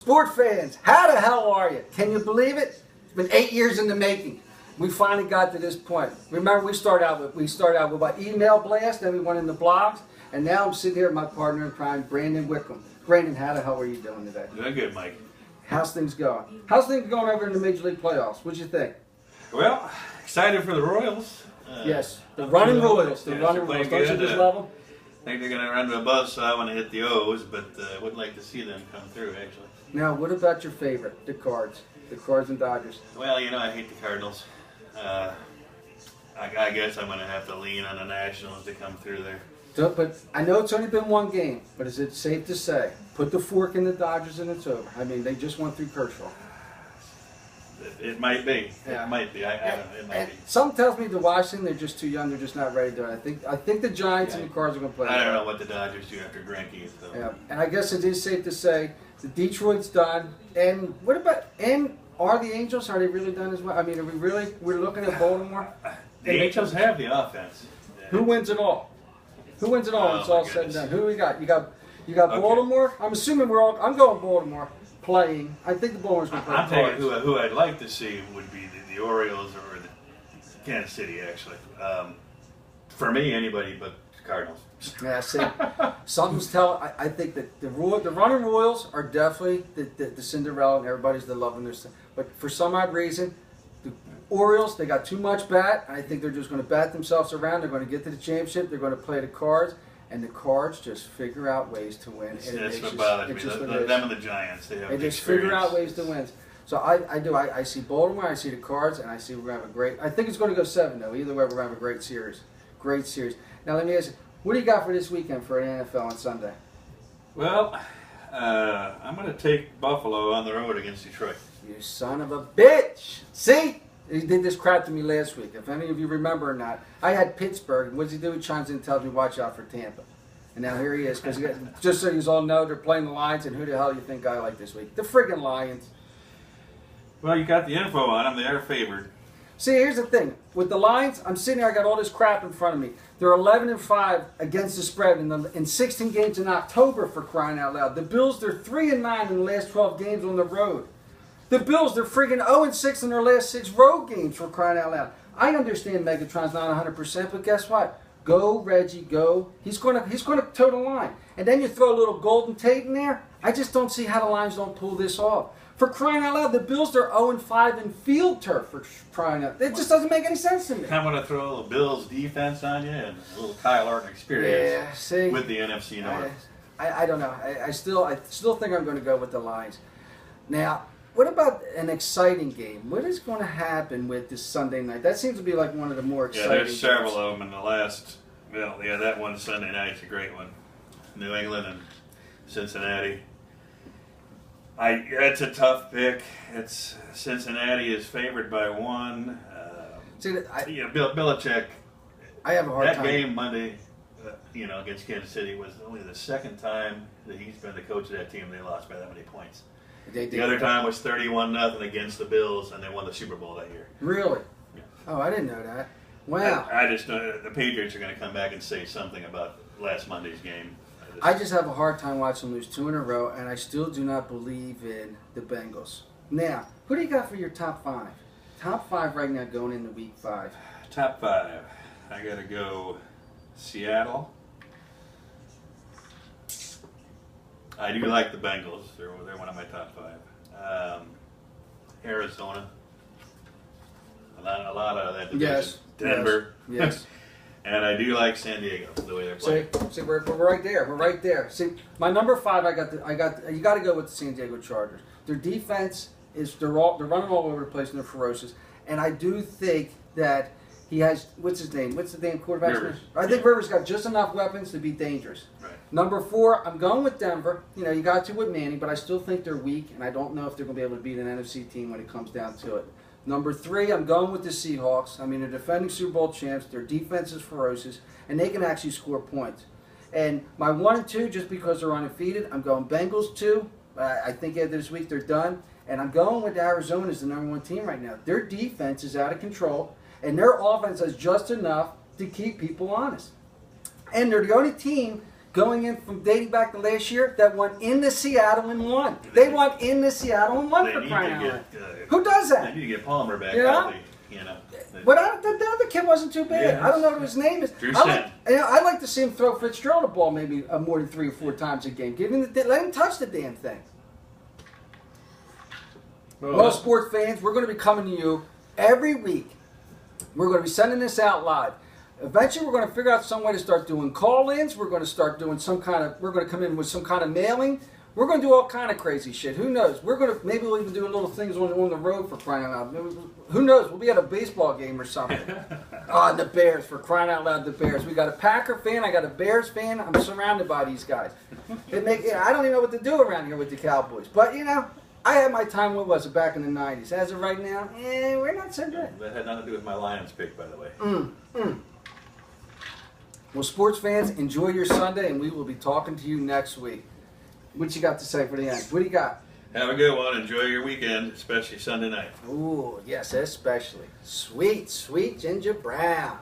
Sport fans, how the hell are you? Can you believe it? It's been 8 years in the making. We finally got to this point. Remember, we started out with my email blast, then we went into blogs, and now I'm sitting here with my partner in crime, Brandon Wickham. Brandon, how the hell are you doing today? Doing good, Mike. How's things going? How's things going over in the Major League Playoffs? What'd you think? Well, excited for the Royals. Yes, the running Royals. The yeah, running Royals. Don't you just love them? I think they're going to run to a buzz, so I want to hit the O's, but I would like to see them come through, actually. Now, what about your favorite, the Cards? The Cards and Dodgers. Well, you know, I hate the Cardinals. I guess I'm going to have to lean on the Nationals to come through there. So, but I know it's only been one game, but is it safe to say, put the fork in the Dodgers and it's over? I mean, they just went through Kershaw. It might be. Yeah. It might be. It might be. Something tells me the Washington, they're just too young. They're just not ready to do it. I think the Giants and the Cards are going to play. I don't know what the Dodgers do after Greinke. So. Yeah, and I guess it is safe to say the Detroit's done. And what about are the Angels? Are they really done as well? I mean, we're looking at Baltimore? The Angels have the offense. Who wins it all? Who wins it all when it's all said and done? Who do we got? You got Okay. Baltimore. I'm assuming I'm going Baltimore playing. I think the Baltimore's going to play. I'm telling you who I'd like to see would be the Orioles or the Kansas City, actually. For me, anybody but Cardinals. Yeah, see, something's telling. I think that the running Royals are definitely the Cinderella, and everybody's loving their stuff. But for some odd reason, the Orioles, they got too much bat. I think they're just going to bat themselves around. They're going to get to the championship. They're going to play the Cards, and the Cards just figure out ways to win. That's what bothers me. Them and the Giants. They just figure out ways to win. So I see Baltimore, I see the Cards, and I see we're going to have a great. I think it's going to go 7 though. Either way, we're going to have a great series. Great series. Now let me ask you, what do you got for this weekend for the NFL on Sunday? Well, I'm going to take Buffalo on the road against Detroit. You son of a bitch! See? He did this crap to me last week. If any of you remember or not, I had Pittsburgh. What does he do? He chimes in and tells me, watch out for Tampa. And now here he is. Because just so you all know, they're playing the Lions, and who the hell do you think I like this week? The friggin' Lions. Well, you got the info on them. They are favored. See, here's the thing. With the Lions, I'm sitting here, I got all this crap in front of me. They're 11-5 against the spread in 16 games in October, for crying out loud. The Bills, they're 3-9 in the last 12 games on the road. The Bills, they're friggin' 0-6 in their last 6 road games, for crying out loud. I understand Megatron's not 100%, but guess what? Go, Reggie, go. He's gonna toe the line. And then you throw a little Golden Tate in there. I just don't see how the Lions don't pull this off. For crying out loud, the Bills, they're 0-5 in field turf, for crying out. It just doesn't make any sense to me. I'm going to throw a little Bills defense on you and a little Kyle Orton experience see, with the NFC North. I don't know. I still think I'm going to go with the Lions. Now, what about an exciting game? What is going to happen with this Sunday night? That seems to be like one of the more exciting Yeah, there's several games. of them in the last. Well, yeah, that one Sunday night's a great one. New England and Cincinnati. It's a tough pick. It's Cincinnati is favored by 1. Bill Belichick. I have a hard time. That game Monday, against Kansas City was only the second time that he's been the coach of that team. They lost by that many points. The other time was 31-0 against the Bills, and they won the Super Bowl that year. Really? Yeah. Oh, I didn't know that. Wow. I just know the Patriots are going to come back and say something about last Monday's game. I just have a hard time watching them lose 2 in a row, and I still do not believe in the Bengals. Now, who do you got for your top 5? Top 5 right now going into week 5. Top 5. I got to go Seattle. I do like the Bengals. They're one of my top 5. Arizona. A lot of that division. Yes. Denver. Yes. And I do like San Diego, the way they're playing. See, we're right there. We're right there. See, my number 5, you got to go with the San Diego Chargers. Their defense is they're running all over the place and they're ferocious. And I do think that he has what's his name? What's the damn quarterback's name? I think Rivers got just enough weapons to be dangerous. Right. Number 4, I'm going with Denver. You got to with Manning, but I still think they're weak, and I don't know if they're going to be able to beat an NFC team when it comes down to it. Number 3, I'm going with the Seahawks. I mean, they're defending Super Bowl champs. Their defense is ferocious, and they can actually score points. And my 1 and 2, just because they're undefeated, I'm going Bengals 2. I think after this week they're done. And I'm going with Arizona as the number 1 team right now. Their defense is out of control, and their offense has just enough to keep people honest. And they're the only team going in from dating back to last year that won in the Seattle and won. They won in the Seattle and won for crying out loud. Who does that? They need to get Palmer back. But the other kid wasn't too bad. Yeah. I don't know what his name is. I'd like to see him throw Fitzgerald the ball maybe more than 3 or 4 times a game. Let him touch the damn thing. Well, sports fans, we're going to be coming to you every week. We're going to be sending this out live. Eventually, we're going to figure out some way to start doing call-ins. We're going to start doing we're going to come in with some kind of mailing. We're going to do all kind of crazy shit. Who knows? Maybe we'll even do little things on the road for crying out loud. Who knows? We'll be at a baseball game or something. The Bears, for crying out loud, the Bears. We got a Packer fan. I got a Bears fan. I'm surrounded by these guys. I don't even know what to do around here with the Cowboys. But, I had my time, what was it, back in the 90s. As of right now, we're not so good. That had nothing to do with my Lions pick, by the way. Well, sports fans, enjoy your Sunday, and we will be talking to you next week. What you got to say for the end? What do you got? Have a good one. Enjoy your weekend, especially Sunday night. Ooh, yes, especially. Sweet, sweet Ginger Brown.